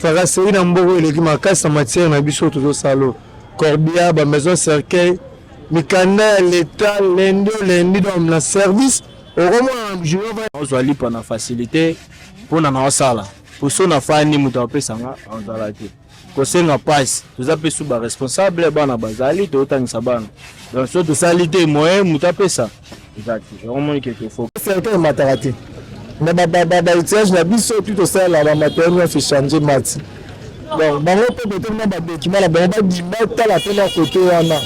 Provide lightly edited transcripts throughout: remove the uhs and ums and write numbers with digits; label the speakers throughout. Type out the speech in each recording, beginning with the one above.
Speaker 1: fera série na mboko eleki makasi na matière na biso tozo salo Corbia ba maison cercueil mikanda l'état lundi dans la service au moins je vais
Speaker 2: ozwali pa na facilité pona na osala poso na fani muta pesanga onzalaki kosenga passe toza pe suba responsable bana bazali to tangisa bana donc so to salite moyen muta pesa exact vraiment que faut
Speaker 1: cercueil matarati na ba utilisation na biso tout ça la matériel fait changer mati donc bango peut-être na ba document la ba dimata la tena côté wana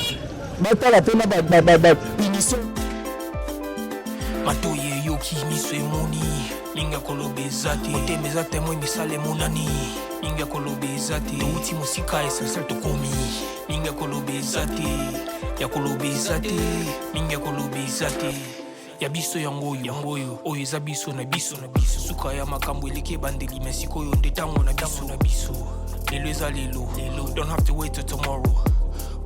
Speaker 1: mata la tena ba punition
Speaker 3: matoye yoki miswe moni ninga kolobezati otemeza temwe misale monani ninga kolobezati uti musika esasa tokomi ninga kolobezati ya kolobezati ninga kolobezati ya biso yangoyo oyo eza biso na biso suka ya makambo eleke bandeli mesiko yo ndetango na biso lelo eza lelo don't have to wait till tomorrow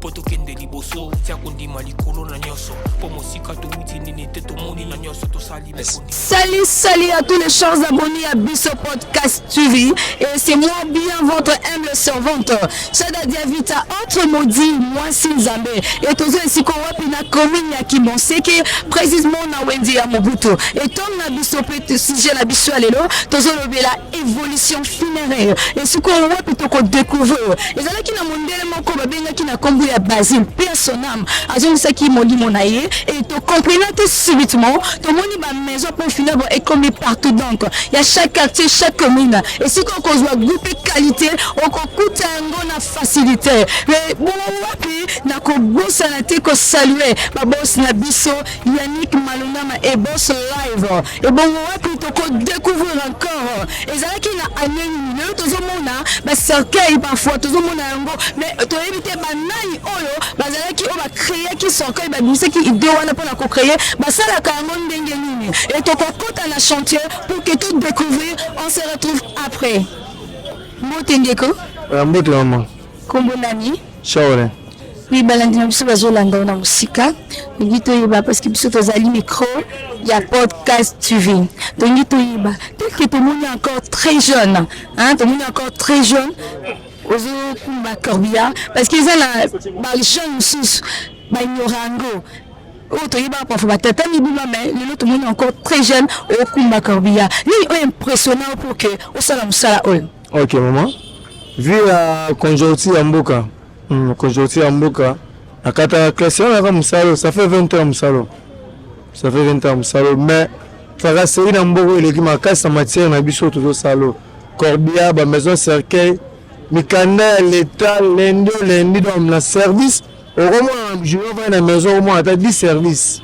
Speaker 3: poto kende liboso tia kondima likolo na nyoso po mosika to wuti nini te to moni na nyoso to sali
Speaker 4: Salut à tous les chers abonnés à Bisso Podcast TV et c'est moi bien votre humble servante c'est-à-dire vita entre maudit moi Sinzambe et tous ceux qui wapi na commune ya Kimonseke précisément na Wendy ya Mobutu et ton na Bisso peut sujet la Bisso alelo tous la évolution funéraire et ce qu'on wapi to ko découvrir et ça là qui na mondele moko babenga qui na kombu ya Basile personnam azon ça qui moli monaye et to complémenter subitement to moni ba maison pour finir et comme partout donc il y a chaque quartier chaque commune et si qu'on voit groupe qualité on coûte un na facilité mais bon wapi na ko bossa na te ko saluer ba boss na biso Yannick Malonama et boss live et bon wapi to ko découvrir encore et ça qui na année le to zomona ba cercueil parfois to zomona ngo mais to éviter ba nani oyo bazala ki o ba créer qui cercueil ba bise qui idée wana pour la ko créer ba sala ka ngo ndenge nini et to ko kota na chantier pour que tout découvrir on se retrouve après motengeko
Speaker 1: mbote maman
Speaker 4: kombo nani
Speaker 1: Shaole
Speaker 4: oui balandina biso bazolanda na musika ngito yeba parce que biso tozali micro ya podcast TV donc ngito yeba tel que tout le monde est encore très jeune hein tout le monde est encore très jeune ozo kumba Corbia parce qu'ils ont la jeune sous ba ignorango auto yeba pa fa tata mi bima mais le tout le monde est encore très jeune au kumba Corbia ni impressionnant pour que au sala musala ol.
Speaker 1: OK maman vu la conjoncture ya mboka conjoncture ya mboka akata classe ya ka musalo ça fait 20 ans musalo ça fait 20 ans musalo mais fera série na mboko eleki makasi na matière na biso tozo salo Corbia ba maison cercueil mikanda l'état lundi dans la service au moins je vais na maison au moins à 10 services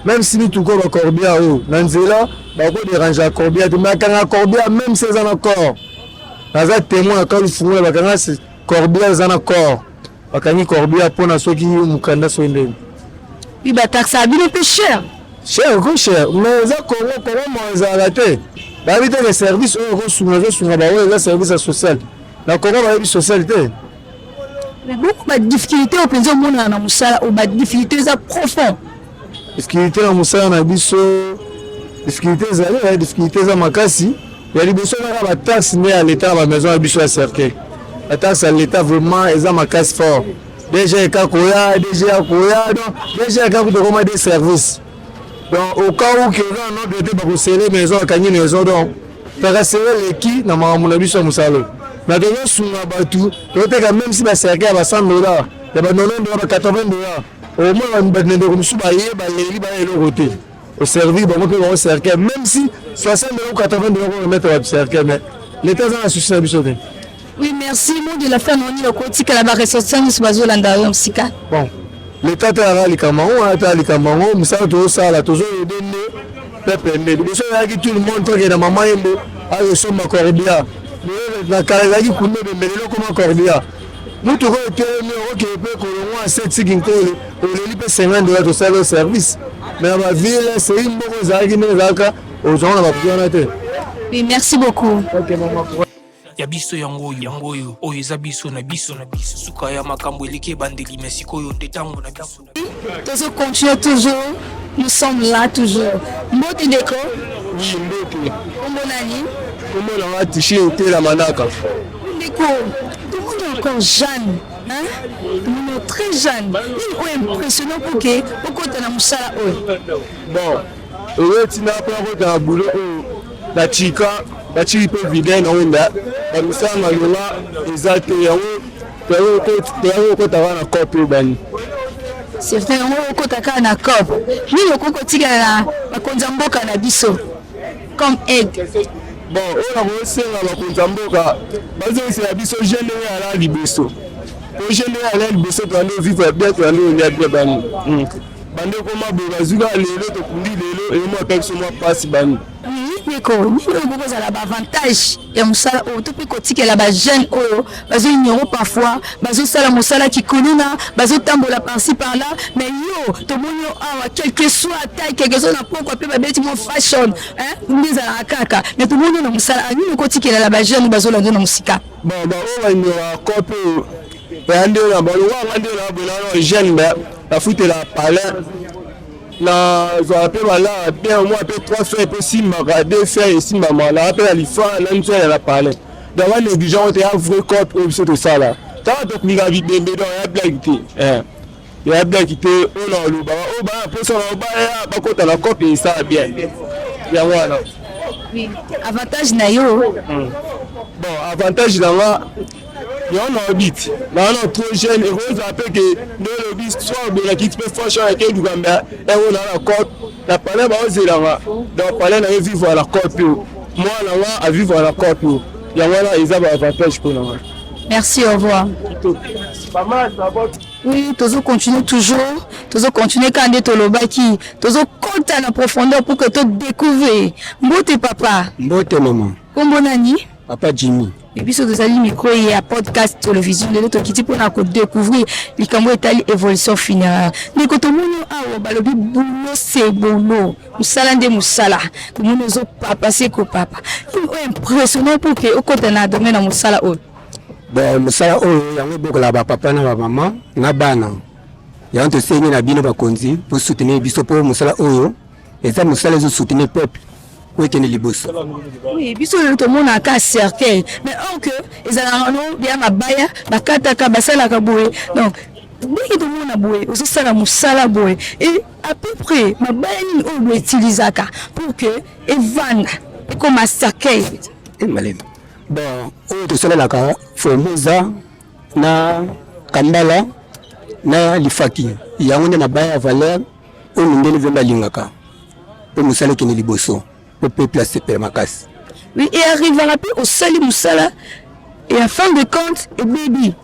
Speaker 1: même si nous tout ko Corbia o nanzela ba ko déranger Corbia de makanga Corbia même 16 ans encore naza témoin quand il fungula bakanga Corbia zana corps bakangi Corbia pona soki mukanda so ndeni
Speaker 4: oui ba taxe a bien peu cher
Speaker 1: mais za Congo moi za raté ba vite les services au resunga ba ouais service social la Congo ba socialité
Speaker 4: mais beaucoup de difficultés au plaisir mona na musala ou ba difficultés za profond
Speaker 1: difficulté na musala na biso difficultés za makasi ya liboso na ba taxe né à l'état ba maison ya biso ya cercueil la taxe à l'état vraiment eza makasi fort déjà kakoya donc déjà kakutokoma des services donc au cas où que non doit être ba serrer maison kanyi maison donc para serrer l'équipe na makambo biso ya musalo na donné sunga batu toteka même si ba cercueil ba 100 $, ya ba 90 $, ba 80 $, au moins ba ndendo ko musu ba ye ba leli ba elo côté au service ba mo ko cercueil même si 60 $, 80 $, on mettre au cercueil mais l'état a souci na biso.
Speaker 4: Oui, merci. Moi, de la fin, on y a côté que la barre ressortissante sur Bazo Landario, Sika.
Speaker 1: Bon, l'état est à l'Ikamango, à l'Ikamango, mais ça, tout ça, là, toujours, peuple, mais tout le monde, qui est dans ma main, à le ma Corbia. La carrière qui coule, mais le comment Corbia. Nous, tout le monde, qui peut qu'on a 7 signaux, on est 50 $, tout ça, le service. Mais à ma ville, c'est une bonne chose, aux gens, on va plus en.
Speaker 4: Oui, merci beaucoup.
Speaker 1: Ok, maman.
Speaker 3: ya biso yangoyo oyo eza biso na biso suka ya makambo eleke bandeli mesiko yo ndetango na biso
Speaker 4: toujours continue toujours nous sommes là toujours mbote deko
Speaker 1: oui mbote
Speaker 4: kombo nani
Speaker 1: kombo na tishi te la manaka
Speaker 4: Ndeko, tout le monde est encore jeune. Hein? Tout le monde est très jeune. Il est impressionnant pour que pourquoi tu as Moussala.
Speaker 2: Bon, tu n'as pas de boulot. La chica, la chica peut vider dans une date. La Moussala Malula, exact.
Speaker 4: C'est vrai, on a un accord. Nous, on a un Konzamboka na biso comme aide.
Speaker 2: Bon, on a aussi un Konzamboka. C'est la biso générale à la libiso. Pour générer à la libiso, tu vas vivre bien, tu vas nous bien. Bande comme Bazouga, les autres, et moi, personne ne passe.
Speaker 4: Oui, mais l'avantage et Moussala tout peut que la jeune bazo ignorer parfois bazo sala Moussala qui connaît bazo tambola par-ci par-là mais yo to monyo awa quel que soit taille quelque chose na pourquoi peut babeti mon fashion hein ndiza la kaka mais tout monde na Moussala ni ko tikela la jeune bazo la na musika
Speaker 2: bon on va une copie et ande na bon wa ande na bon jeune la foot la palais na zo appelle là bien moi peut 3 faire possible ma 2 faire ici maman là appelle l'IFA là nous la parler donc on est déjà on est un vrai corps pour tout ça là tant donc mi gabi bébé donc il y a blaguité il y a blaguité on a le bas pour ça on va pas contre la copie ça bien bien voilà
Speaker 4: oui avantage na yo
Speaker 2: bon avantage là il y a un orbite. Là, on est trop jeune et on s'appelle que le bis soit de la quitte peut faire avec le Gambia et on a la côte. La palais va oser là-bas. Donc, palais n'a vivre à la côte. Moi, là, à vivre à la côte. Il y a là, ils ont un avantage pour nous.
Speaker 4: Merci, au revoir.
Speaker 2: Pas mal, ça va.
Speaker 4: Oui, toujours continue toujours. Toujours continue quand on est au Lobaki. Toujours compte en profondeur pour que tu découvres. Mbote papa.
Speaker 5: Mbote maman.
Speaker 4: Comment nani?
Speaker 5: Papa Jimmy.
Speaker 4: Et puis sur des micro et à podcast télévision les autres qui pour découvrir les cambo étali évolution funéraire ni ko to mono awo balobi boulot c'est boulot musala nde musala ko mono zo papa c'est ko papa c'est impressionnant pour que au côté na domaine na musala o
Speaker 5: bon musala o yango bokola ba papa na ba maman na bana ya on te sengi na bino ba konzi pour soutenir biso pour musala oyo et ça musala zo soutenir peuple.
Speaker 4: Oui, biso tout le monde a un cercueil. Mais or que ils ont bien ma baya, ma kataka, basala kaboué. Donc, dès que tout le monde a boué, aussi ça la moussala boué. Et à peu près, ma baya ni on doit utiliser ça pour que et vendre comme un cercueil.
Speaker 5: Bon, on te sala la ka, Formosa, na Kambala, na Lifaki. Il y a une baya valeur, on ne veut pas l'ingaka. Pour moussala qui n'est liboso. Le peuple a séparé ma casse.
Speaker 4: Oui, et arrivera au Sali Moussala, et en fin de compte, et baby.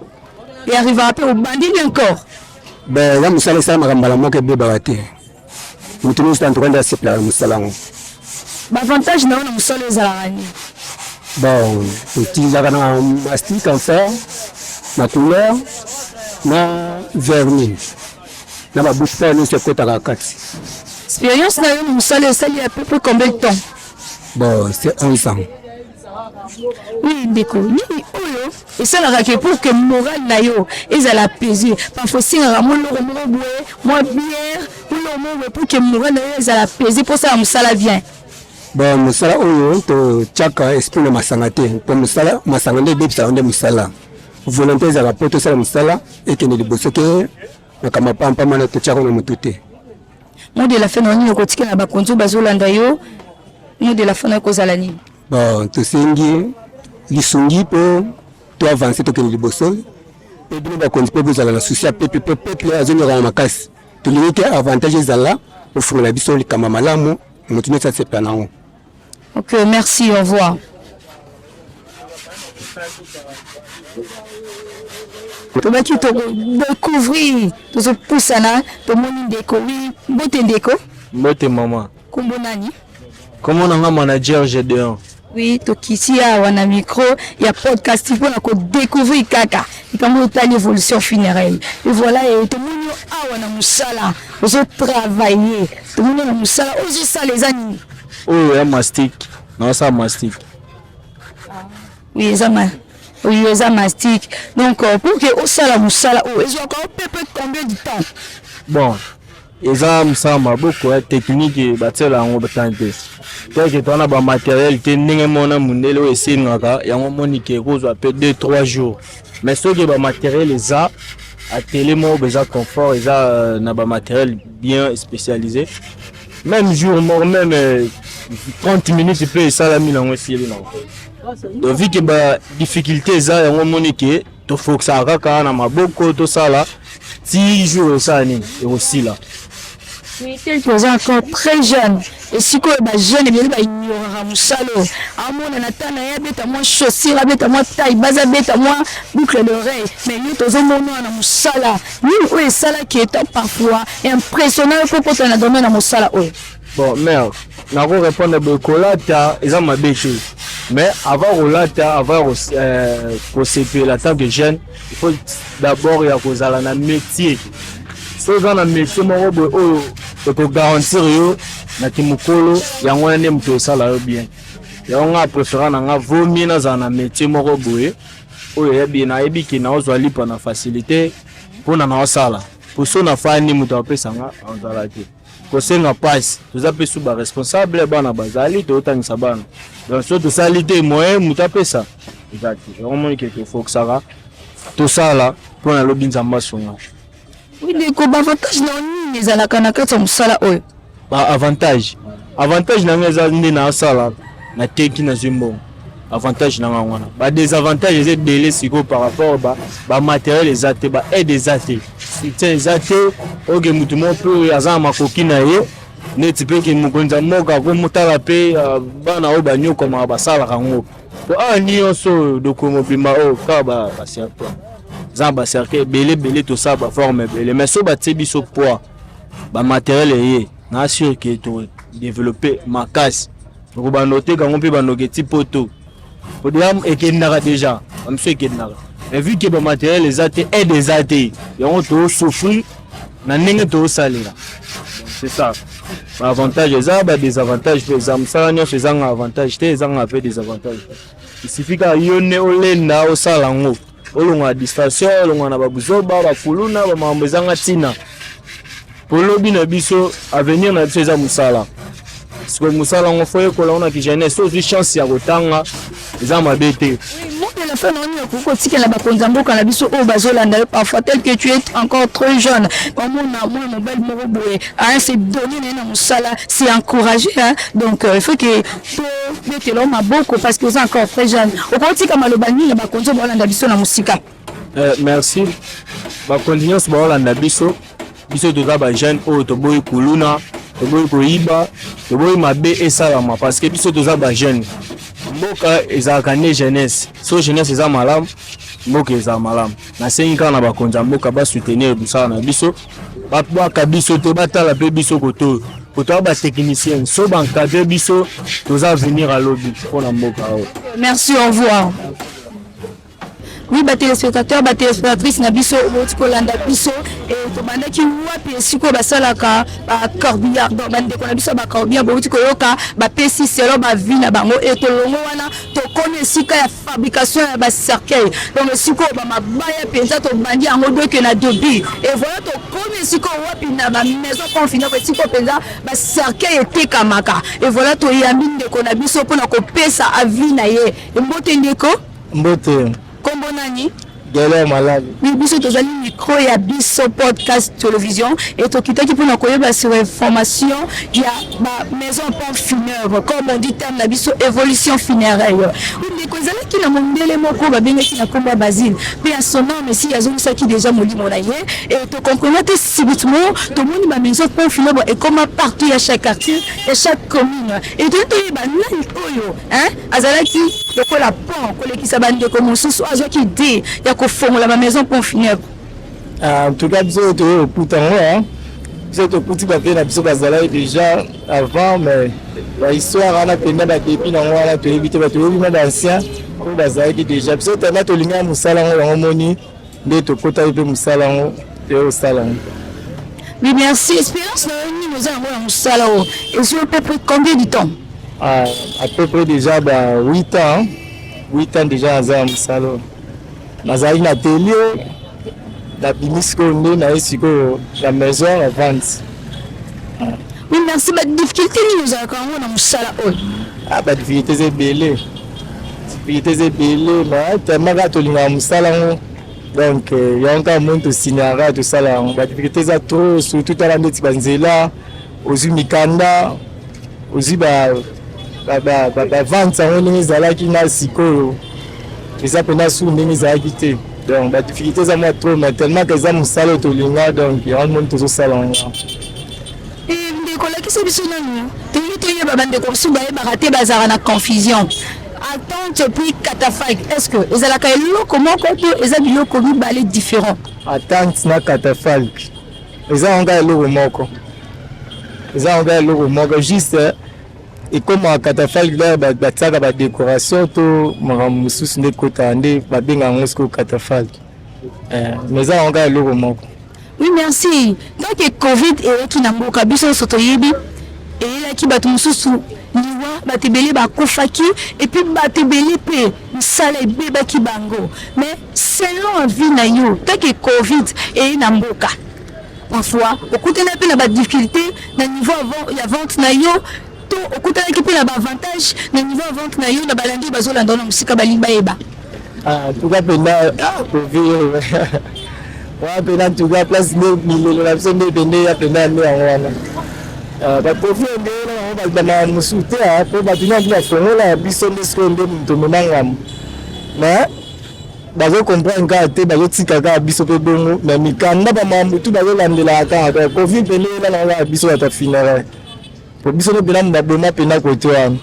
Speaker 4: Et arrivera au bandit encore.
Speaker 5: Ben, là, Moussala, ça m'a remballé mon bébé baraté. Nous tenons en train de séparer Moussala.
Speaker 4: L'avantage, non, Moussala, les arani.
Speaker 5: Bon, utiliser un mastic en fer, ma couleur, ma vernis. Là, ma bouche faire, nous, c'est quoi ta casse.
Speaker 4: L'expérience n'a eu Moussala Sali à peu près combien de temps?
Speaker 5: Bon, c'est 11 ans.
Speaker 4: Oui, Ndeko. Et ça, la pour que le moral n'a eu, ils allaient apaiser. Parfois, si on a mon moi bière, pour que le moral n'a eu, ils allaient apaiser. Pour ça, Moussala vient.
Speaker 5: Bon, Moussala, tu as esprit de Massangate. Pour Moussala, Massangate, bébé, ça on est Moussala. Volonté, ça rapporte ça à Moussala et que nous bossons que nous n'avons pas mal de tchako dans mon touté.
Speaker 4: Moi de la fin on est na bakonzo bazolanda yo moi de la fin na kozalani
Speaker 5: bon to sengi lisungi po to avancer to keni liboso et bien bakonzo po bozala na souci peuple azonyo ka makasi to limite avantage zala au fond la biso likama malamu mutune ça c'est planant.
Speaker 4: OK, merci, au revoir. Tu vas découvrir tout ce poussana, tout le monde découvrir, beauté déco.
Speaker 2: Beauté maman.
Speaker 4: Comment nani?
Speaker 2: Comment on a un manager G2?
Speaker 4: Oui, tu ici à un micro, il y a podcast pour la découvrir kaka. Et comment tu as l'évolution funéraire. Et voilà, et tout le monde a un moussala, vous travailler. Tout le monde a un moussala, aussi ça les animaux.
Speaker 2: Oh, un mastic. Non, ça mastic.
Speaker 4: Oui, ça m'a. Oui, ça mastic. Donc, pour que au sala moussala, ils ont encore peu combien de temps?
Speaker 2: Bon, eza mosala maboko ya technique batiela yango batante teke twana bamateriel te ndenge mona mundele oyo esengaka yango monike ekozwa pe 2-3 jours mais soki bamateriel eza atele moko beza confort eza na bamateriel bien spécialisé même jour moko même 30 minutes mpe esalami nango esili nango donc vu ke badifficulté eza yango monike tofokisaka kaka na maboko tosala 10 jours esala nini ekosila.
Speaker 4: Oui, tel que vous êtes encore très jeune. Et si vous êtes jeune, il y aura un salo. Amon Natana, il y a moins chaussures, il y a moins taille, basa, il y a moins boucle d'oreille. Mais il y a un sala. Nous, oui, sala qui est parfois impressionnant pour qu'on ait donné un sala.
Speaker 2: Bon, merde, je vais répondre à Bekolata, ils ont ma bêtise. Mais avant Rolata, avant CP, la tant que jeune, il faut d'abord y avoir un métier. Si vous avez un métier, il faut garantir na kimukolo yango ene mtu osala yo bien yango a préféré na vomi na za na métier moko boye oyo yebi na yebi ki na ozwa lipa na facilité pona na osala poso na fani mtu apesa nga onzala te kosenga passe toza pe suba responsable bana bazali to otangisa bana donc so to salite moyen mtu apesa exact yango moni ke to fokusaka to sala pona lobi nzamba songa.
Speaker 4: Oui, des avantages non ni ezalaka na kati ya mosala oyo.
Speaker 2: Avantage na ngeza ndi na sala na teki na zimbo avantage na ngwana ba désavantage c'est belé siko par rapport ba matériel ezate ba aide ezate c'est ezate oge mutu mo pe azama makoki na ye neti pe ke mukonza moka ko mutala pe bana o banyo koma ba sala kango to ani oso dokomo bima o ka ba cercle zamba cercle belé to ça ba forme belé mais so ba tsebiso poids ba matériel ye na sûr que tu développer ma casse pour ba noter quand on peut ba nogeti poto pour dire ekendaka déjà monsieur ekendaka mais vu que ba matériel les até et des até on to souffrir na ndenge to salela c'est ça ba avantage ça ba désavantage pour exemple ça nyo c'est un avantage te ça a fait des avantages il suffit que yone olenda o salango olonga distraction olonga na ba buzoba ba fuluna ba mambezanga tina pour lobi na biso avenir na biso eza musala parce que musala ngo foye kola ona ki jeunesse aussi chance ya kotanga eza mabete.
Speaker 4: Oui, moi de la fin on y ko tika la bakonza mboka na biso o bazolanda parfois tel que tu es encore très jeune comme on a moi mobile moko boye à se donner na musala c'est encourager hein? Donc il faut que to mettre l'homme à beaucoup parce que c'est encore très jeune au ko tika malobani la bakonza bolanda biso na musika.
Speaker 2: Merci ba continuance bolanda biso biso toza ba jeune oyo toboyi kuluna toboyi koyiba toboyi mabe esalama parce que biso toza ba jeune mboka ezalaka ne jeunesse so jeunesse eza malamu mboka eza malamu nasengi kaka na bakonza mboka basoutenir busala na biso babwaka biso te batala mpe biso koto kotoa batechnicien so bankadre biso toza venir alobi mpona mboka oyo.
Speaker 4: Merci, au revoir. Oui, ba téléspectateurs, ba téléspectatrices na biso botiko landa biso et to banda ki wapi siko basalaka ba corbillard donc bande ko na biso ba corbillard botiko yoka ba pesi selo ba vie na bango et to longo wana to connaît sika ya fabrication ya ba cercueil donc siko ba mabaya penza to bandi yango do ke na dobi et voilà to connaît siko wapi na ba maison confinée ko siko penza ba cercueil était kamaka et voilà to yambi ndeko na biso pona ko pesa a vie na ye mbote ndeko
Speaker 1: mbote
Speaker 4: Kombo nani?
Speaker 1: Galère malade.
Speaker 4: Oui, biso tozali micro ya biso podcast télévision et tokitaki pona koyeba sur information il y a ba maison pompe funèbre comme on dit terme na biso évolution funéraire. Oui, mais kozala ki na mondele moko ba bengaki na komba Basile. Puis à son nom mais si yazo ça qui déjà molimo na ye et to comprenez subitement tout le monde ba maison pompe funèbre et comme partout à chaque quartier et chaque commune. Et tout to ba nani oyo, hein? Azalaki lokola pont kolekisa bande comme soso azoki dit ya ko fongola ma maison pompe funèbre.
Speaker 1: En tout cas biso to putango hein. Biso to puti ba na biso bazala déjà avant mais la histoire ana penda ba depuis na ngwana to éviter ba to na d'ancien ko bazala déjà biso tena to linga musala ngo moni nde to kota pe musala ngo te sala.
Speaker 4: Oui, merci. Espérance nous avons musala et sur à peu près combien de temps?
Speaker 1: À peu près déjà 8 ans. 8 ans déjà à musala. Nazali na télé na binisco nde na esiko la maison à vente
Speaker 4: Oui, merci. La difficulté, nous avons quand même dans Moussala.
Speaker 1: Ah, bah, difficulté, c'est belé. Difficulté, c'est belé. Mais tellement que tu as Moussala. Donc, il y a encore un monde de cinéra, tout ça là. La difficulté, c'est trop, surtout à la note Banzela, aux Mikanda, aussi, vente, on est à la qui n'a siko. Et ça, on a sous les acquités. Donc, la difficulté, c'est moi trop, mais tellement que ça, Moussala, tout le monde, donc, il y a un monde de salon.
Speaker 4: Et les collègues qui sont venus, tu as confusion. Attends, puis catafalque. Est-ce que les alakaïlo comment les amis commis balai différents?
Speaker 1: Attente na catafalque. Les gens ont gagné le remorque. Les gens ont gagné le remorque juste et comme un catafalque là, bâtira la décoration tout, mon sous ne côté va bien en mosco catafalque. Mais les gens ont gagné le remorque.
Speaker 4: Oui, merci. Donc, le Covid et tout n'a pas besoin de s'autoriser. Et là, qui bat mon sous niwa batebele bakufaki et puis batebele pe misala ebeba ki bango. Mais selon vie na yo, tant que Covid et na mboka. Parfois, au côté na pe na ba difficulté na niveau avant ya vente na yo, to au côté na ki pe na ba avantage na niveau vente na yo na balandi bazolanda na musika balimba eba.
Speaker 1: Ah, tout cas pena Covid. Ouais, pena tout cas place ne milelo la personne de pena ya pena ne wana. Bakofi ndio na musuti hapo batina bila fongola biso ndesko ndio mtomona ngam na bazo comprendre ka te bazo tika ka biso pe bongo na mikanda ba mambu tu bazo landela ka kofi pele na na biso ata finara po biso no bela mbaboma pena ko to am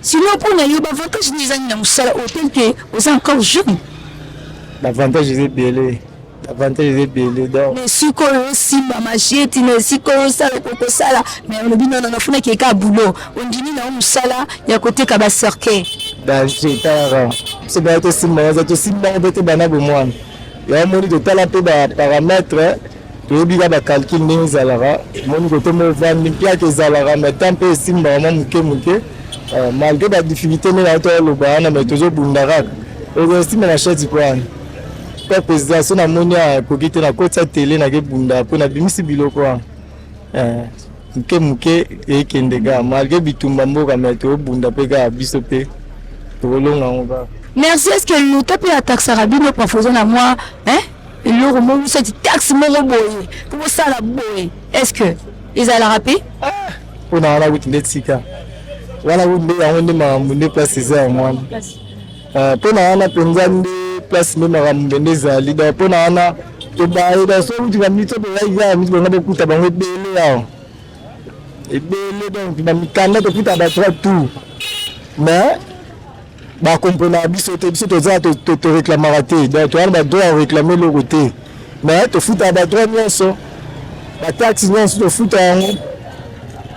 Speaker 4: sinon pour na yo ba avantage ni zani na musala hôtel que aux encore jeune
Speaker 1: l'avantage c'est belé. Avantage est belé donc.
Speaker 4: Mais si qu'on simba machette, mais si qu'on ça le sala, mais on dit non non faut que ka boulot. On dit ni na musala ya côté ka ba cercle.
Speaker 1: Dans jetara. C'est bien que simba za to simba bete bana bo mwana. Ya moni de tala pe ba paramètre to biga ba calcul ni zalara. Moni ko to mo vandi pia ke zalara mais tant pe simba ma muke malgré la difficulté ni na to lo bana mais toujours bundara. On estime la chute quoi. Président son amonia kokite na kota télé na ke bunda po na bimisi biloko muke e kendega malgré bitumba mboka mais to bunda pe ka biso pe to longa ngba.
Speaker 4: Merci. Est-ce que nous tapons la taxe arabine pour faisons à moi hein et le remous cette taxe mon boy pour ça la boy est-ce que ils allaient rapper
Speaker 1: On a la route netika wala wunde ya wunde ma munde place za moi pour na ana penzande place même à Mbendeza leader pour na to ba ida so tu va mito be ya mito na be kuta ba ngobele ya ebele donc na mikanda to kuta ba trois tout mais ba comprendre biso to za to réclamer raté donc tu as droit réclamer le côté mais to futa ba trois nyonso ba taxi nyonso to futa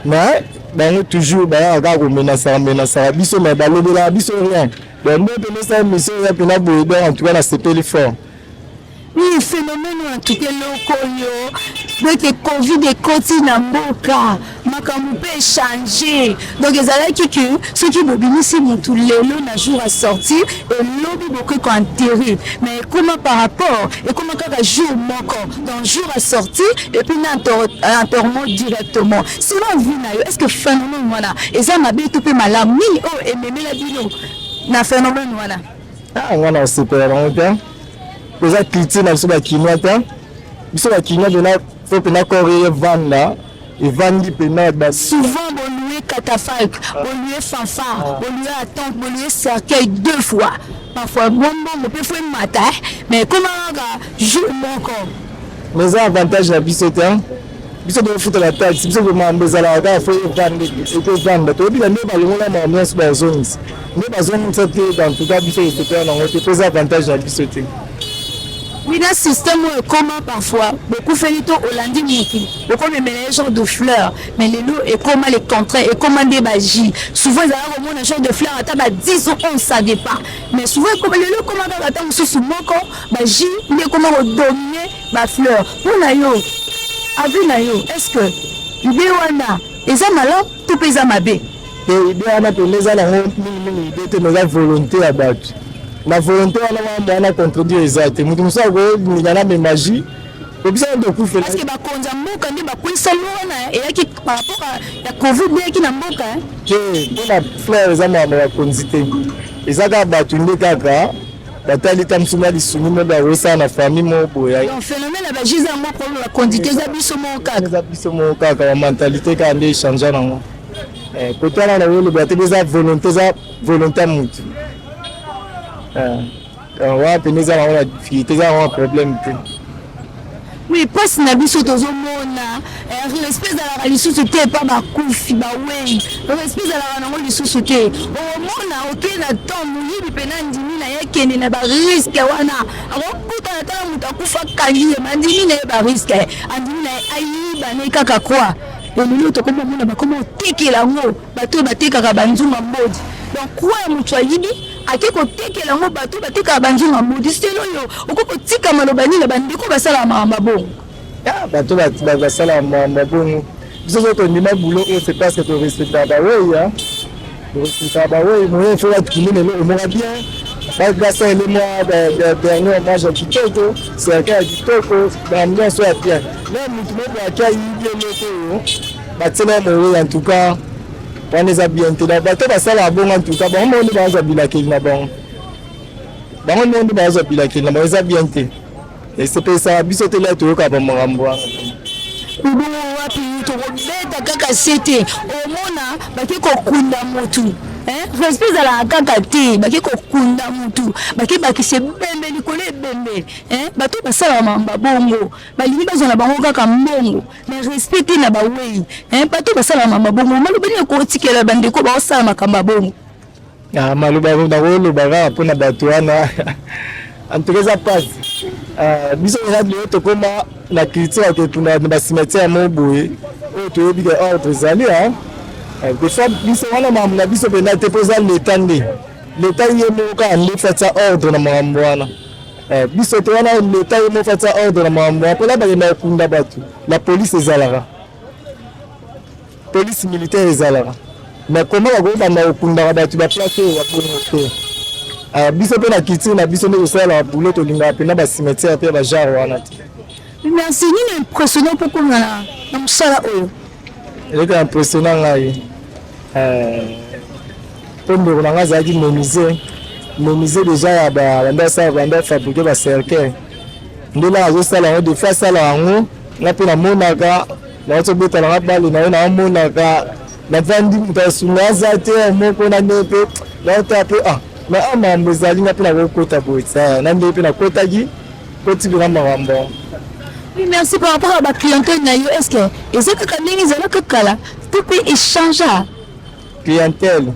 Speaker 1: mais ben toujours ba ga ko menacer biso mais ba lobela biso rien. Donc, nous mission en tout cas, c'était l'effort.
Speaker 4: Oui, phénomène en tout cas, le Covid est continue à Mboka, Makamu peut changer. Donc, ils allaient que ceux qui mobilisent tout le long d'un jour à sortir et l'objet beaucoup enterré. Mais comment par rapport et comment quand un jour encore d'un jour à sortir et puis enterrement directement. Sinon, est-ce que phénomène voilà et ça m'a bien tout peu malade ni oh et même la vidéo. Na phénomène voilà.
Speaker 1: Ah voilà c'est pas longtemps. Les activités na so ba kinwa ta. Biso ba kinwa de na faut que na corriger vendre et vendre pena ba
Speaker 4: souvent on louer catafalque, on louer fanfare, on louer attente, on louer cercueil deux fois. Parfois bon on peut faire matin mais comment on joue mon corps.
Speaker 1: Mais avantage la biso ta. Biso de foutre la taxe, biso de m'embêter la gare faut vendre et que vendre. To bi la ne ba le la ambiance ba zones. Mais besoin de cette dans tout cas biso était on te pose avantage à biso te.
Speaker 4: Oui, dans le système comment parfois beaucoup fait tout Hollandi Miki, beaucoup de mélange de fleurs, mais les lots et comment les contrats et comment des bagies. Souvent ils ont un genre de fleurs à table 10 ou 11 ça dépend. Mais souvent comme les lots comment dans la table sous mon corps, bagie, mais comment dominer ma fleur. Pour la yo, avec la yo, est-ce que l'idée wana, ils ont malheur tout pays à ma baie.
Speaker 1: Et l'idée wana pour les ala l'idée de la volonté à battre. La volonté on a contredit exact. Mutu musa go ngana me magie obisa ndo kufa
Speaker 4: parce que bakonza mboka nde bakwisa lona eyaki par rapport ya covid eyaki na mboka
Speaker 1: mpona frère eza mama bakonzi te eza kaka bato nde kaka batali ta mosuna lisuni mo bawesana na famille mo boya
Speaker 4: donc phénomène ya bagize yango problème bakonzi te eza biso moko kaka
Speaker 1: eza biso moko kaka bamentalité kaka nde echange nango kote wana na olobela te eza volonté ya motu wana pene eza nango na difficulté eza nango na problème te
Speaker 4: oui mpasi na biso tozomona respect ezalaka lisusu te epa bakufi bawei respect ezalaka nango lisusu te omona okei na temps moyibi mpena ndimi na ye kende na bariske wana akokutana tala moto akufa kangi ye mandimi na ye bariske andimi na ye ayiba na ye kaka kwa elili tokomomona bakoma otekela yango bato oyo batekaka banzunga mbodi donc kwa ya moto ayibi ake kotekela yango bato batekaka banzunga mbodi selo oyo okokotika maloba nini na bandeko basalaka makambo bongo
Speaker 1: bato basalaka makambo bongo biso so tondima bulo oyo c'est parce que torespectaka bawei torespectaka bawei moye fo batukimi lelo omoka bien bagasa ele mwa dernier hommage ya kitoko serka ya kitoko baambiance ya bien na motu moko ake ayibi eloko oyo batiela moye en tout cas wana eza bien te bato basalaka bongo en tout cas bango nde bazwa bilakeli na bango bango nde bazwa bilakeli na bango eza bien te esepesaka biso te la toyoka bamakambo wana
Speaker 4: bongo wapi tokobeta kaka se te omona bake kokunda motu respect ezalaka kaka te bake kokunda motu bake bakise bembe likolo ebembe bato basalaka makambo bongo balingi bazwa na bango kaka mbongo mais respect te na bawei bato basalaka makambo bongo maloba nini ekotikela bandeko baosala makambo bongo
Speaker 1: maloba nakoloba kaka mpona bato wana antuka eza pasi biso lelo tokoma na culture ke tuna na cimetière mo boye oyo toyebi ke ordre ezali des fois biso wana makambo na biso mpena te mpo eza leta nde leta ye moko kaka nde fatia ordre na makambo wana biso te wana leta ye moko fatia ordre na makambo wana mpona bakenda kokunda bato la police ezalaka police militaire ezalaka mais koma bakobanda kokundaka bato baplace oyo babongo te biso mpe na culture na biso nde tosalaka bulo tolingaka mpena bacimetière mpe bajare wana te
Speaker 4: merci nini impressionnant mpo komona na mosala oyo
Speaker 1: eleka impressionnant ngai mpo ndeko na ngai azalaki memise déjà ya banda fabrike bacercueil nde na azosala yango des fois asala yango nga mpe namonaka naotobetalanga bale na ye naomonaka navandi moto asunga aza te moko na nde mpe naota mpe mais makambo ezali nga mpe nakokota boye na nde mpe nakotaki kotikela makambo.
Speaker 4: Oui, merci par rapport à la clientèle. Est-ce que c'est que kala tout peut échanger
Speaker 1: clientèle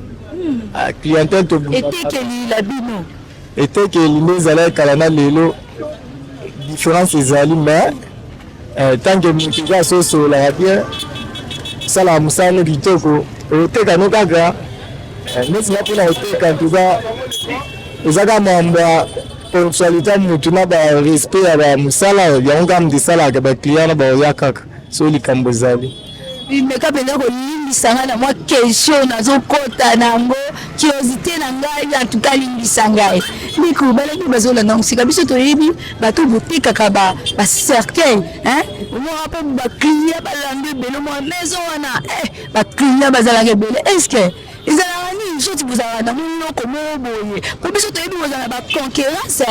Speaker 1: clientèle to
Speaker 4: était que la bino
Speaker 1: était que les allait kala lelo différence ezali mais tant que mutija so la bien ça la musano bitoko oteka no kaka nesi na pona oteka tuka ezaka mamba ponctualité mutu na ba respect ya ba musala yango kam disalaka ba client na ba ya kaka so likambo ezali
Speaker 4: mais ka pena ko limbisanga na mwa question nazokota nango curiosité na ngai en tout cas limbisa ngai ndiko balangi bazolanda ngosika biso toyebi bato botekaka ba cercueil mo rapo ba client balande belo mo maison wana ba client bazalaka bele est-ce que ezalaka nini soki bozalaka na monoko moko boye po biso toyebi bozala ba concurrence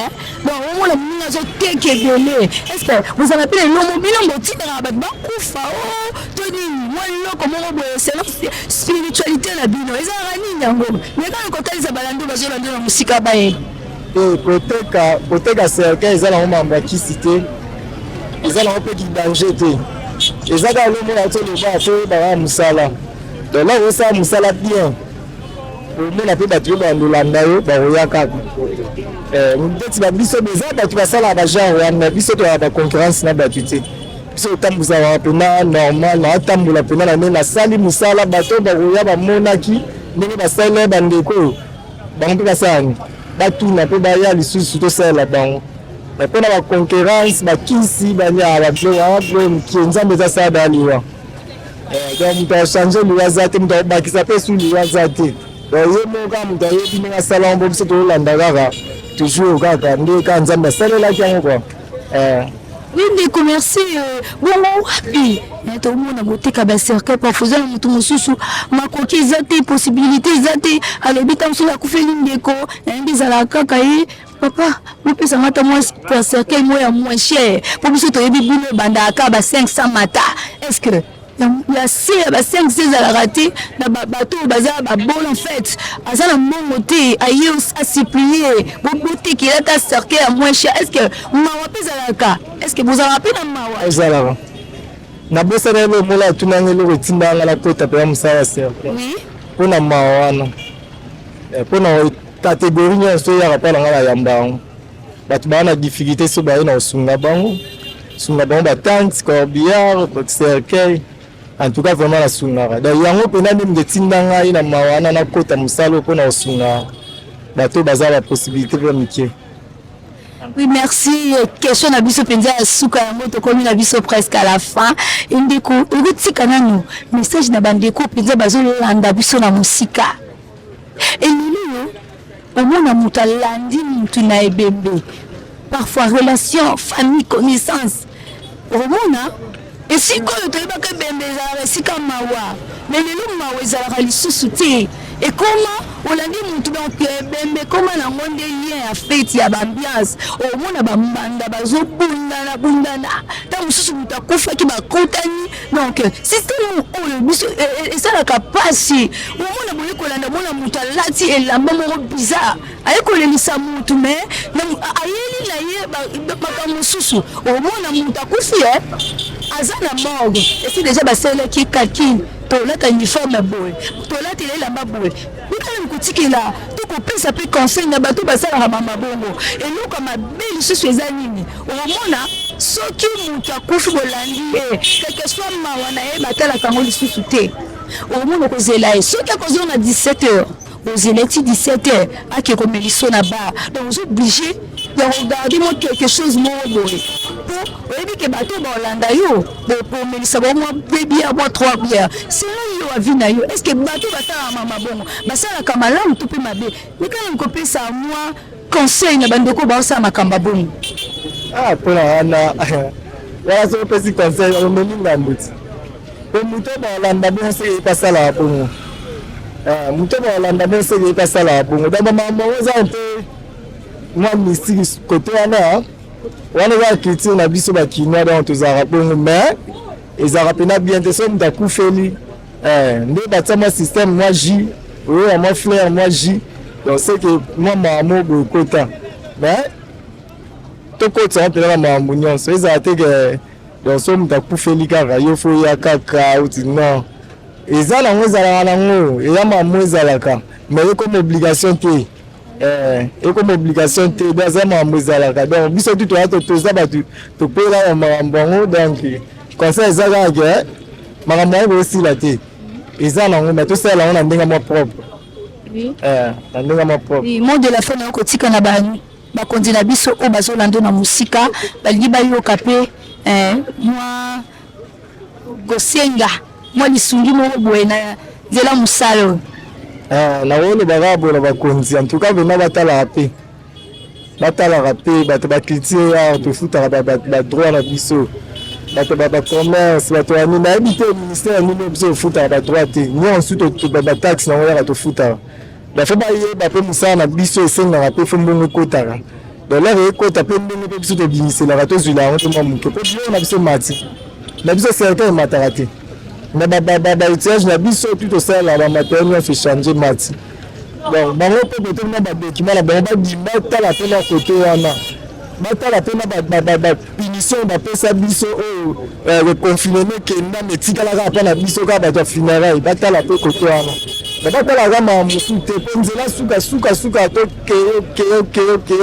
Speaker 4: bon omona moninga azoteka ebele est-ce que bozala mpe lelo bino botindaka bato bakufa to nini mwa liloko moko boye selon spiritualité na bino ezalaka nini yango mekana kotalisa balando bazolanda na mosika baye
Speaker 1: koteka cercueil eza nango mambo ya kisi te eza nango mpe kidanger te eza kaka lomona toloba to baka mosala donc là osala mosala bien omona mpe bato oyo bandolanda yo bakoya kaka ndeti babiso eza bato basalaka bagenre wana biso toyaka baconcurrence na bato te biso otambuzaka mpena normal naatambola mpena na nde nasali mosala bato bakoya bamonaki ndenge basalela bandeko oyo bango mpe basalani batuna mpe baya lisusu tosalela bango mpona baconcurrence bakisi babilomokie nzambe ezasala baliwa donc moto achange liwa aza te moto akobakisa mpe su liwa aza te donc ye moka moto ayebi ndenge asala yango biso tolanda kaka toujours kaka nde kaka nzambe asalelaki yango kua
Speaker 4: Ninde commerce bongo wapi to mona boteka ba cercle pa faisant mutu mususu makoki ezate possibilité ezate alobita musula kufeli ndeko ndi zala kaka yi papa mopesa mata moi pour cercle moi ya moins cher pour biso to yebi bino banda ka ba 500 mata est-ce que la c'est ba 500 za la raté na bateau bazala ba bon en fait azala mbongo te ayo a supplier bobote ki la ta cercle à moins cher est-ce que mawa pesa la ka est-ce que vous avez appelé na mawa
Speaker 1: ezala na bosa na le mola tunangelo retinda ngala kota pe musala cercle
Speaker 4: oui
Speaker 1: pona mawana pona catégorie nyonso ya rapala ngala yamba batu bana difficulté so ba na sunga bango batante corbillard cercle. En tout cas, vraiment la sunga. Donc, il y a un peu de tindanga na mawana na kota musalo pour na sunga. Bateau bazar la possibilité de métier.
Speaker 4: Oui, merci. Question na biso penza suka ya moto comme na biso presque à la fin. Indeko, urutika nanu message na bandeko penza bazo landa biso na musika. Et lilo, omona muta landi mutu na ebembe. Parfois relation, famille, connaissance. Omona et si quand tu es que bembeza sika mawa mais le mawa ezalaka lisusu te et comment olandi mutu donc bembe comment na monde lien ya fête ya ambiance au mona ba mbanda bazo bundana ta mususu mutu akufa ki bakotani donc système o le biso et ça la capacité au mona boye kolanda mona mutu lati elamba moko bizarre ayeko lelisa mutu mais ayeli na ye ba mususu au mona mutu akufi azana morgue et si déjà basele qui calcule to la uniforme boy to la télé la maboy bikala mkutiki la to ko pesa pe conseil na bato basala ka mama bongo et nous comme belle susu ezanini omona soki mutu akufi bolandi quelque soit mawana e batala kango lisusu te omona ko zela soki akozo na 17h aux élections 17h à qui comme ils na bas donc vous obligé de regarder moi quelque chose moi boy pour et que bateau bolanda yo pour melisa ba moi baby à moi 3 bières c'est là yo a vina yo est-ce que bateau batala mama bongo basala kamala tout pe mabe mais quand on copie ça moi conseil na bandeko ba sa makamba bongo
Speaker 1: pour la ana voilà ce petit conseil on me dit ngambuti pour muto bolanda bien c'est pas ça là bongo muto bolanda bien c'est pas ça là bongo dans maman oza un peu moi mystique côté wana va quitter na biso ba kinwa donc tozara bongo mais ezara pena bien te somme da kufeli nde batama système moi J moi fleur moi J donc c'est que moi maman bo kota mais to kota pena maman nyonso ezara te que donc somme da kufeli kaka yo fo ya kaka ou non ezala ngozala na ngo e ya maman ezala ka mais comme obligation te et comme obligation te bazama muzalaka donc biso tu to za batu to pela marambo donc conseil ezaka que marambo aussi la te ezala ngo mais to sala on ndinga mo propre oui ndinga mo propre
Speaker 4: oui mot de la fin na kotika na bani ba kondina biso o bazolando na musika bali ba yo kapé moi gosenga moi lisungi mo boena zela musalo
Speaker 1: na wole bagabo na bakonzi en tout cas bena batala rapé bato ba critique ya to futa ba droit na biso bato ba commerce bato ani na habité ministère ni biso futa ba droit te ni ensuite to ba taxe na wala to futa ba fa ba ye ba pe musa na biso esenga rapé fo mbongo kotara donc là rekota pe mbongo pe biso to bimisela bato zula on to mamuke pe bio na biso mati na biso certain matarate na ba utilisation na biso tout au sein la matériel fait changer mati donc bango pe beto na ba document la ba bimata la pena côté wana bata la pena ba punition ba pesa biso le confinement que na metika la ka na biso ka ba funérailles bata la pe côté wana bata la ga ma musu te ponzela suka to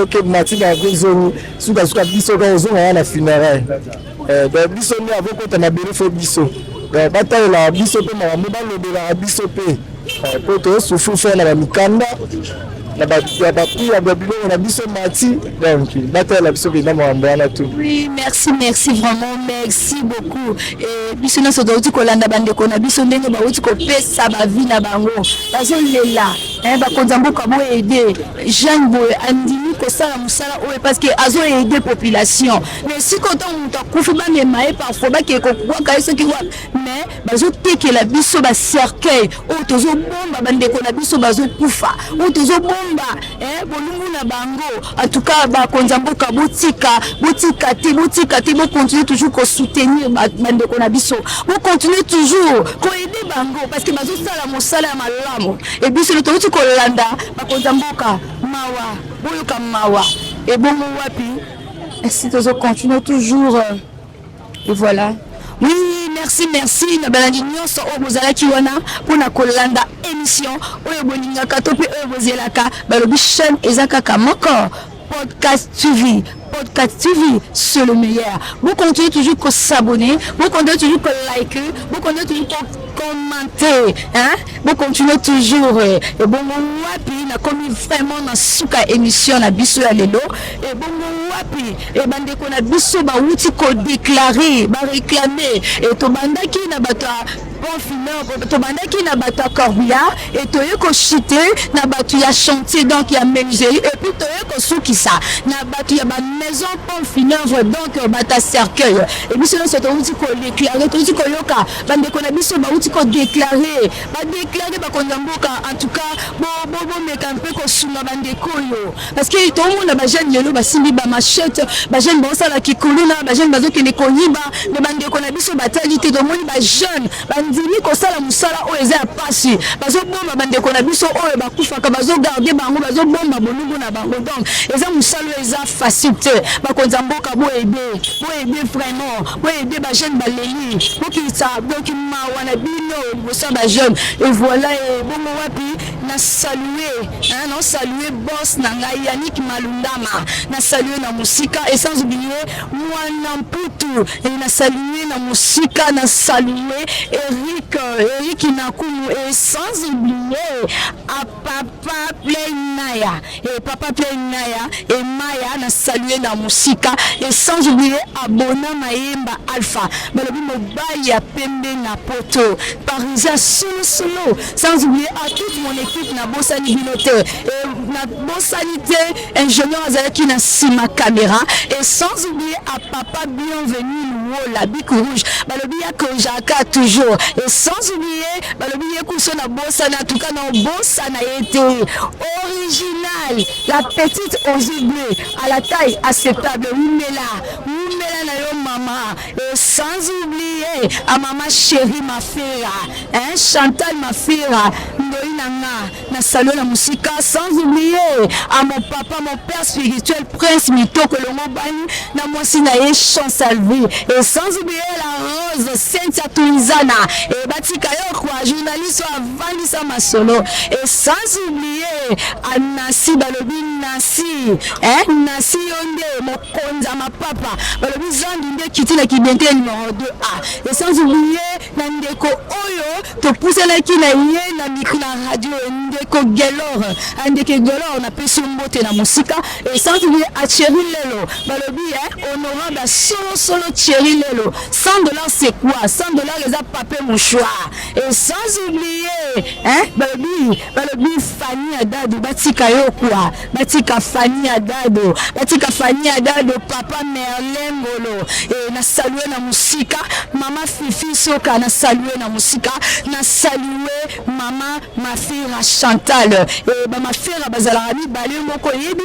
Speaker 1: ke mati ba zoni suka biso ka ozonga na funérailles donc biso ni avoko na bérefo biso bataille la biso pe maman balobela biso pe po to souffle faire na mikanda na babilo na biso mati donc batala biso bina mwambana tout.
Speaker 4: Oui, merci vraiment, merci beaucoup. Et biso na so dauti kolanda bandeko na biso ndenge ba uti ko pesa ba vie na bango. Bazo lela, ba konzamboka bo aider Jeanne Boy andimi ko sala musala o parce que azo aider population. Mais si quand on t'a kufi ba me mai parfois ba ke ko kwa eso ki wa mais bazo tekela biso ba cercueil o tozo bomba bandeko na biso bazo kufa. O tozo bomba bolungu na bango. En tout cas ba konzamboka botika te bo continuer toujours ko soutenir bandeko na biso. Bo continuer toujours ko aider bango parce que bazo sala mosala ya malamu. Et biso le tozo ko landa ba konzamboka mawa boyoka mawa et bongo wapi. Et si tozo continuer toujours et voilà. Oui, merci. Na balandi nyonso o bozala ki wana pona kolanda émission oyo boningaka to pe oyo bozelaka balobi chaîne ezaka kamoko Podcast TV, c'est le meilleur. Vous continuez toujours à s'abonner, vous continuez toujours à liker, vous continuez toujours à commenter, hein? Vous continuez toujours. Et bon, wapi na comme vraiment na suka émission na biso ya lelo. Et bon, wapi et bande ko na biso ba wuti ko déclarer, ba réclamer. Et to bandaki na bata bon final, to bandaki na bata corbia et to yeko chité na batu ya chantier donc ya menuiserie et puis to yeko suki ça na batu ya ba maison bon final donc bata cercueil. Et biso na so to wuti ko déclarer, to wuti ko yoka bande ko na biso ba wuti ko déclarer, ba déclarer ba konzamboka en tout cas bon meka un peu ko sunga bande koyo parce que to mona ba jeune lelo ba simbi ba machette ba jeune bon ça la kikuluna ba jeune bazo ke ne konyiba ne bande ko na biso batalité to moni ba jeune bandimi ko sala musala o eza pasi bazo bomba bande ko na biso o ba kufaka bazo garder bango bazo bomba bolungu na bango donc eza musala eza facilité ba konzamboka bo aider vraiment bo aider ba jeune baleli bo ki ça donc ma wana bino bo ça ba jeune et voilà et bon wapi na saluer hein non saluer boss na ngai Yannick Malundama na saluer na musika et sans oublier Mwana Mputu et na saluer na musika na saluer Eric Nakumu et sans oublier à Papa Plainaya et Maya na saluer na musika et sans oublier Abona Mayemba Alpha balobi mobali ya pembe na poto Parisien solo sans oublier à toute mon équipe na bosani binote et na bosanité ingénieur azalaki na sima caméra et sans oublier à Papa bienvenue la bic rouge balobi ya kojaka toujours et sans oublier balobi yekuso na bosana en tout cas na bosana été original la petite aux yeux bleus à la taille acceptable Oumela na yo maman et sans oublier à maman chérie ma fille hein Chantal ma fille ndoinanga na salon la musique sans oublier à mon papa mon père spirituel prince Mitoko Longo Bani na moi si na chance salvé et sans oublier la rose Cynthia Tunizana et batika yo quoi journaliste avandisa masolo et sans oublier à Nasi balobi Nasi Nasi yonde mokonza ma papa balobi zandinde kiti na kibente numéro 2A et sans oublier na ndeko oyo to pousser ki na ye na micro na radio ndeko Gelor na pesi mbote na musika et sans oublier à Thierry Lelo balobi honorable solo Thierry Lelo $100 c'est quoi $100 les a papé mouchoir et sans oublier balobi Fanny Adado batika yo quoi batika Fanny Adado papa Merlin Ngolo et na saluer na musika mama Fifi Soka na saluer na musika na saluer mama ma fille Chantal et ma fille bazalami bale moko yebi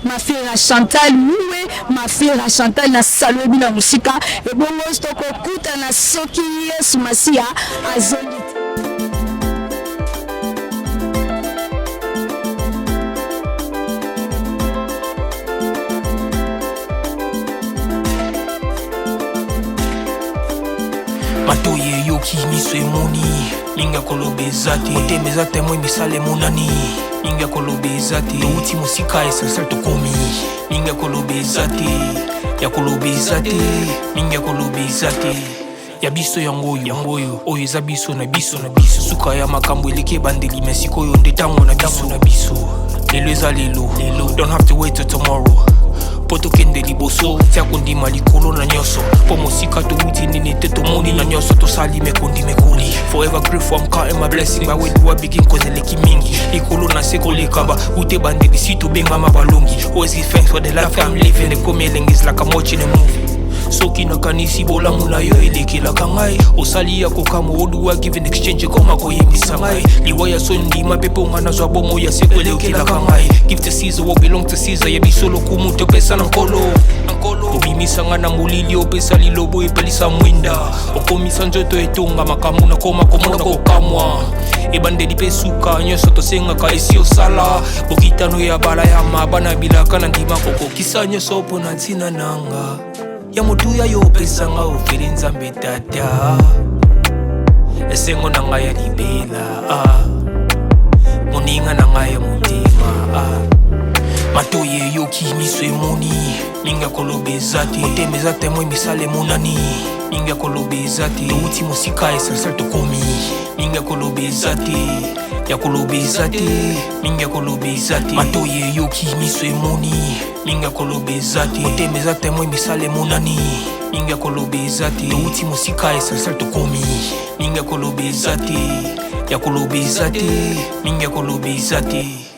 Speaker 4: ma fille Chantal muwe ma fille Chantal na saluer bina musika et bongo stoko kuta na soki Yesu Masia azoli
Speaker 3: matoye yoki miso emoni linga kolobeza te otemeza te moi misale monani linga kolobeza te touti mosika esasal tokomi linga kolobeza te ya kolobeza te linga kolobeza te ya biso yango oyo eza biso na biso suka ya makambo eleki ebandeli me sikoyo nde ntango na biso lelo eza lelo don't have to wait till tomorrow po tokende liboso tia kondima likolo na nyonso po mosika towuti nini te tomoni na nyonso tosali mekondi mekoli forever grateful I'm counting my blessing ba wedu wa begin kozeleki mingi likolo na se koleka ba ute bandeli si tobengama balongi always give thanks for the life I'm living the komelenge is like I'm watching a movie soki nakanisi bolamu na yo elekelaka ngai osali ya kokamo oduwa give in exchange koma koyebisa ngai liwa ya so ndima mpe mpo nga nazwa bomo ya seko elekelaka ngai give to Caesar what belong to Caesar yebiso lokumu topesa na nkolo obimisa nga na molili opesa lilobo epelisa mwinda okomisa nzoto etonga makambo na koma komona kokamwa ebandeli mpe suka nyonso tosengaka esi osala bokitano ya bala ya mabana bilaka na ndima kokokisa nyonso mpo na ntina nanga ya motuya yo opesanga ofeli nzambe tata esengo na ngai ya libela moninga na ngai ya motema matoyi eyoki miso emoni mingi ya koloba eza te motema eza temoi misala emonani mingi ya koloba eza te touti mosika essentiel tokomi mingi ya koloba eza te ya koloba eza te mingi ya koloba eza te matoyi eyoki miso emoni mingi ya koloba eza te motema eza temoi misala emonani mingi ya koloba eza te touti mosika essentiel tokomi mingi ya koloba eza te ya koloba eza te mingi ya koloba eza te